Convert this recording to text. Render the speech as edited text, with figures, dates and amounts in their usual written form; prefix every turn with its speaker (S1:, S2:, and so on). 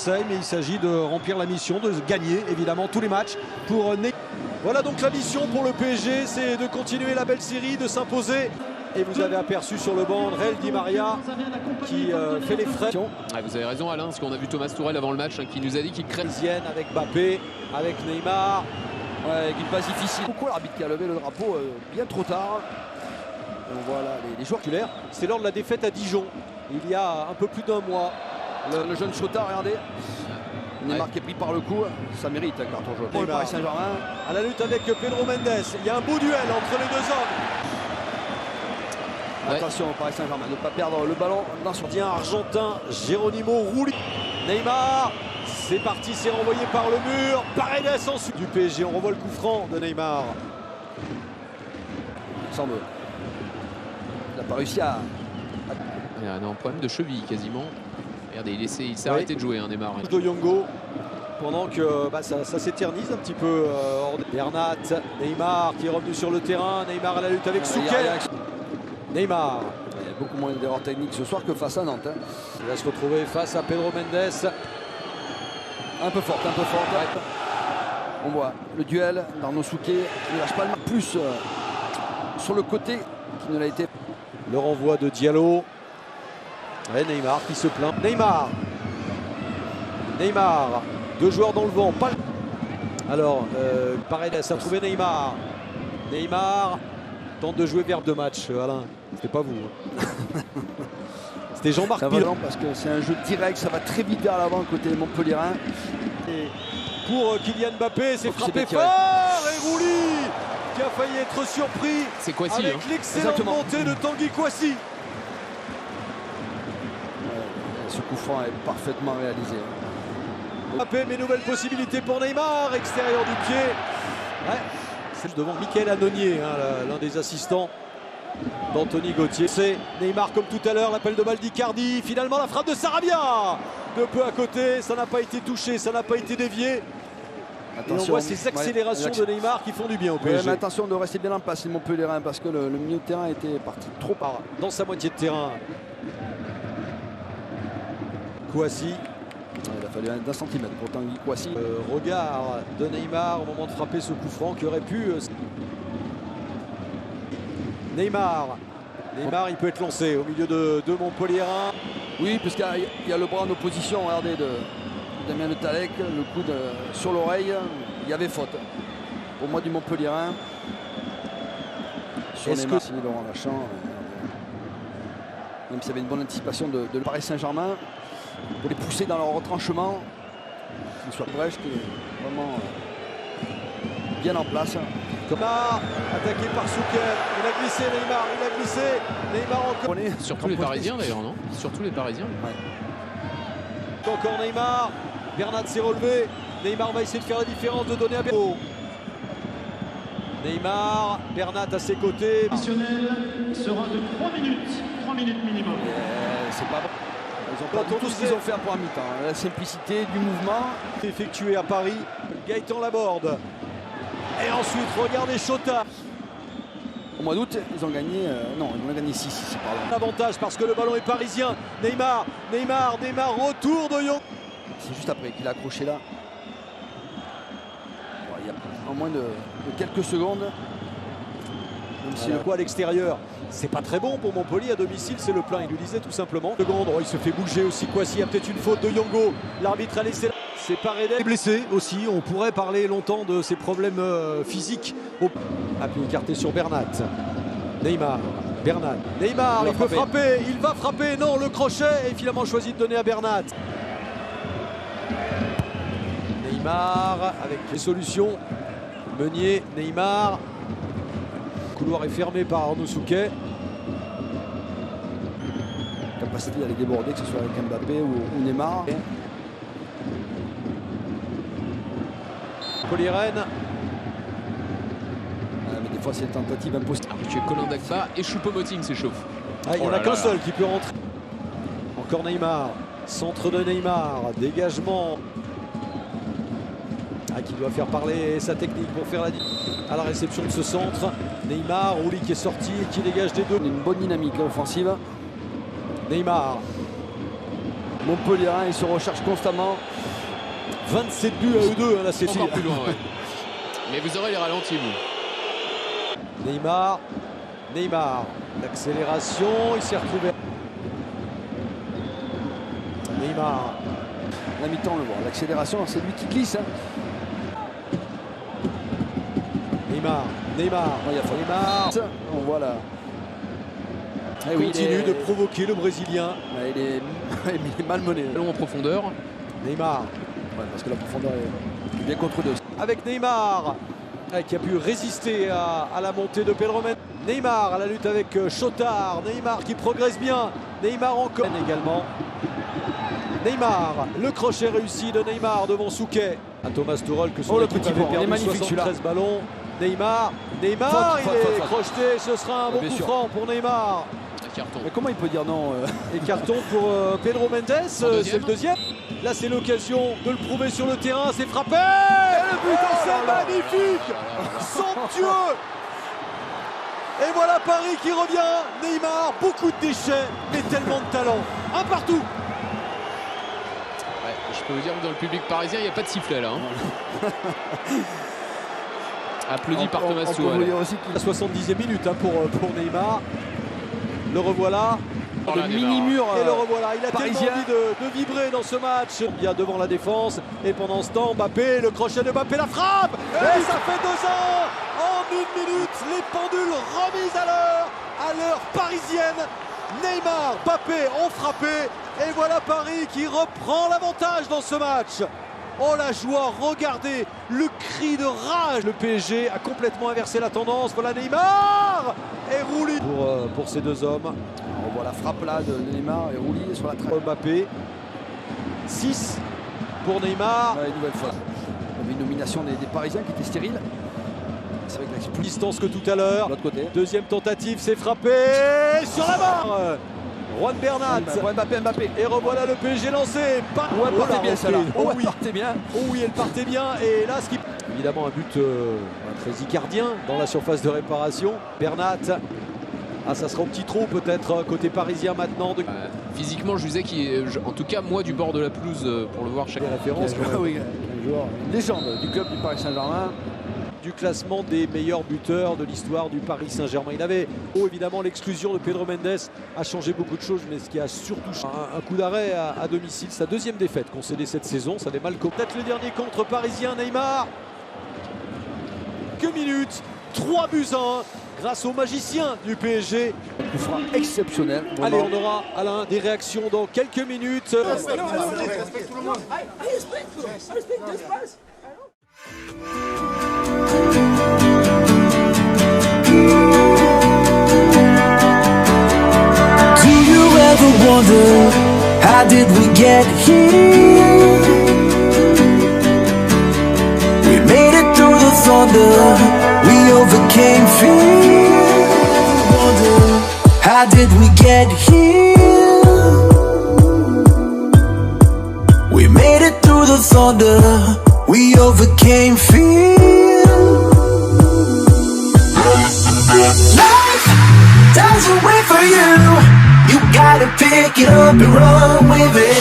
S1: Marseille, mais il s'agit de remplir la mission, de gagner évidemment tous les matchs pour Voilà donc la mission pour le PSG, c'est de continuer la belle série, de s'imposer. Et vous avez aperçu sur le banc Rel Di Maria qui fait les frais.
S2: Ah, vous avez raison Alain, parce qu'on a vu Thomas Tourelle avant le match qui nous a dit qu'il crée.
S1: Avec Mbappé, avec Neymar.
S3: Ouais, avec une passe difficile. Pourquoi l'arbitre qui a levé le drapeau bien trop tard? On voit là les joueurs titulaires.
S1: C'est lors de la défaite à Dijon, il y a un peu plus d'un mois.
S3: Le jeune Chota, regardez. Neymar qui est pris par le coup, ça mérite un carton jaune. Pour le Paris Saint-Germain.
S1: À la lutte avec Pedro Mendes, il y a un beau duel entre les deux hommes.
S3: Ouais. Attention au Paris Saint-Germain, ne pas perdre le ballon dans son
S1: gardien argentin, Geronimo Rulli. Neymar, c'est parti, c'est renvoyé par le mur. Paredes ensuite du PSG, on revoit le coup franc de Neymar.
S3: Semble. Il n'a pas réussi à...
S2: Il y a un problème de cheville quasiment. Regardez, il s'est arrêté de jouer, Neymar.
S1: De Yongo, pendant que ça s'éternise un petit peu. Bernat, Neymar qui est revenu sur le terrain. Neymar à la lutte avec Souquet. Neymar.
S3: Il y a beaucoup moins d'erreurs techniques ce soir que face à Nantes.
S1: Il va se retrouver face à Pedro Mendes.
S3: Un peu forte, un peu forte. Ouais. On voit le duel d'Arnaud Souquet. Il ne lâche pas le marque plus sur le côté qui ne l'a été.
S1: Le renvoi de Diallo. Et Neymar qui se plaint. Neymar. Deux joueurs dans le vent. Pas... Alors, Paredes a trouvé Neymar. Neymar tente de jouer vers deux matchs. Alain, c'était pas vous. C'était Jean-Marc Pilon.
S3: Parce que c'est un jeu direct, ça va très vite vers l'avant côté montpellierin.
S1: Et pour Kylian Mbappé, c'est frappé fort. Et Rulli qui a failli être surpris.
S2: C'est Kouassi,
S1: avec l'excellente montée de Tanguy Kouassi.
S3: Ce coup franc est parfaitement réalisé.
S1: Mbappé, mais nouvelle possibilité pour Neymar, extérieur du pied. Ouais, c'est devant Michael Annonier, hein, l'un des assistants d'Anthony Gauthier. C'est Neymar comme tout à l'heure, l'appel de balle d'Icardi. Finalement la frappe de Sarabia. De peu à côté, ça n'a pas été touché, ça n'a pas été dévié. Attention, et on voit ces accélérations de Neymar qui font du bien au PSG.
S3: Mais attention de rester bien en place, les montpellierins, parce que le milieu de terrain était parti trop par
S1: dans sa moitié de terrain. Kouassi.
S3: Il a fallu d'un centimètre pour Tanguy Kouassi.
S1: Regard de Neymar au moment de frapper ce coup franc qui aurait pu... Neymar, il peut être lancé au milieu de Montpellierin.
S3: Oui, parce qu'il y a le bras en opposition, regardez, de Damien Le Tallec, le coup sur l'oreille, il y avait faute. Pour moi du Montpellierin. Sur Neymar, signé Laurent Lachant. Même s'il y avait une bonne anticipation de Paris Saint-Germain, pour les pousser dans leur retranchement. François Brèche qui est vraiment bien en place.
S1: Neymar, attaqué par Souquet, il a glissé Neymar, Neymar encore.
S2: Surtout les Parisiens d'ailleurs, non? Surtout les Parisiens. Ouais.
S1: Encore Neymar, Bernat s'est relevé, Neymar va essayer de faire la différence, de donner à Bernat. Neymar, Bernat à ses côtés.
S4: Additionnel sera de 3 minutes minimum.
S3: C'est pas bon. Ils ont pas tout ce qu'ils ont fait pour un mi-temps. La simplicité du mouvement.
S1: Effectué à Paris, Gaëtan Laborde. Et ensuite, regardez Chota.
S3: Au mois d'août, ils ont gagné. Non, ils ont gagné 6, pardon.
S1: L'avantage parce que le ballon est parisien. Neymar, retour de Young.
S3: C'est juste après qu'il a accroché là. Il y a en moins de quelques secondes.
S1: Même si le coup à l'extérieur, c'est pas très bon pour Montpellier à domicile, c'est le plein. Il lui disait tout simplement. Il se fait bouger aussi. Kouassi, il y a peut-être une faute de Yongo. L'arbitre a laissé. C'est Paredes blessé aussi. On pourrait parler longtemps de ses problèmes physiques. Appui écarté sur Bernat. Neymar, il peut frapper. Il va frapper. Non, le crochet. Et finalement choisi de donner à Bernat. Neymar avec les solutions. Meunier, Neymar. Le couloir est fermé par Arnaud Souquet.
S3: Capacité d'aller déborder, que ce soit avec Mbappé ou Neymar.
S1: Montpellierin.
S3: Mais des fois c'est une tentative impossible.
S2: Colin Dagba et Choupo-Moting s'échauffe.
S1: Il n'y en a qu'un seul qui peut rentrer. Encore Neymar. Centre de Neymar. Dégagement. qui doit faire parler sa technique pour faire à la réception de ce centre. Neymar, Rouli qui est sorti et qui dégage des deux.
S3: Une bonne dynamique offensive.
S1: Neymar.
S3: Montpellier, ils se recherchent constamment.
S1: 27 buts à eux deux, là c'est
S2: Encore plus loin, ouais. Mais vous aurez les ralentis, vous.
S1: Neymar. L'accélération, il s'est retrouvé. Neymar.
S3: La mi-temps, on le voit. L'accélération, c'est lui qui glisse. Hein.
S1: Neymar. Neymar.
S3: On voit là.
S1: Il continue de provoquer le Brésilien.
S3: Il est malmené.
S2: Ballon en profondeur.
S1: Neymar.
S3: Ouais, parce que la profondeur est bien contre deux.
S1: Avec Neymar, qui a pu résister à la montée de Pedro Mendes. Neymar à la lutte avec Chotard. Neymar qui progresse bien. Neymar encore également. Neymar, le crochet réussi de Neymar devant Souquet. À Thomas Tuchel que son équipe avait perdu 73 ballons. Neymar, il est crocheté, ce sera un bon coup franc pour Neymar.
S2: Carton.
S3: Mais comment il peut dire non
S1: Et carton pour Pedro Mendes, c'est le deuxième. Là c'est l'occasion de le prouver sur le terrain, c'est frappé. Et le but, c'est magnifique, somptueux. Et voilà Paris qui revient. Neymar, beaucoup de déchets, mais tellement de talent. Un partout.
S2: Ouais, je peux vous dire que dans le public parisien, il n'y a pas de sifflet là. Hein. Applaudi par Thomas Tuchel.
S1: La 70e minute pour Neymar. Le revoilà.
S3: Mini-mur.
S1: Et le revoilà. Il a
S3: parisien.
S1: tellement envie de vibrer dans ce match. Bien devant la défense. Et pendant ce temps, Mbappé, le crochet de Mbappé, la frappe. Et ça fait 2-1 en 1 minute. Les pendules remises à l'heure parisienne. Neymar, Mbappé ont frappé. Et voilà Paris qui reprend l'avantage dans ce match. Oh la joie, regardez le cri de rage. Le PSG a complètement inversé la tendance. Voilà Neymar et Rouli pour ces deux hommes.
S3: On voit la frappe là de Neymar et Rouli sur la trappe.
S1: Mbappé. 6 pour Neymar.
S3: Une nouvelle fois. On avait une nomination des Parisiens qui était stérile. C'est vrai que là, c'est
S1: Plus distance que tout à l'heure.
S3: de l'autre côté.
S1: Deuxième tentative, c'est frappé sur la barre. Juan Bernat.
S3: Mbappé.
S1: Et revoilà le PSG lancé.
S3: Elle partait bien celle-là.
S1: Oh oui.
S3: Partait bien.
S1: Oh oui, elle partait bien. Et là, évidemment, un but très icardien dans la surface de réparation. Bernat. Ah, ça sera au petit trou peut-être côté parisien maintenant.
S2: Physiquement, je disais en tout cas, moi, du bord de la pelouse, pour le voir chaque
S1: référence.
S3: Oui, un joueur, une légende du club du Paris Saint-Germain.
S1: Du classement des meilleurs buteurs de l'histoire du Paris Saint-Germain. Il avait évidemment l'exclusion de Pedro Mendes a changé beaucoup de choses, mais ce qui a surtout changé, un coup d'arrêt à domicile, sa deuxième défaite concédée cette saison, ça avait mal coupé. Peut-être le dernier contre parisien, Neymar. Que minutes, 3 buts à 1 grâce au magicien du PSG.
S3: Il sera exceptionnel.
S1: Allez, on aura Alain des réactions dans quelques minutes.
S5: Do you ever wonder how did we get here? We made it through the thunder, we overcame fear. Wonder how did we get here? We made it through the thunder, we overcame fear. Life doesn't wait for you. You gotta pick it up and run with it.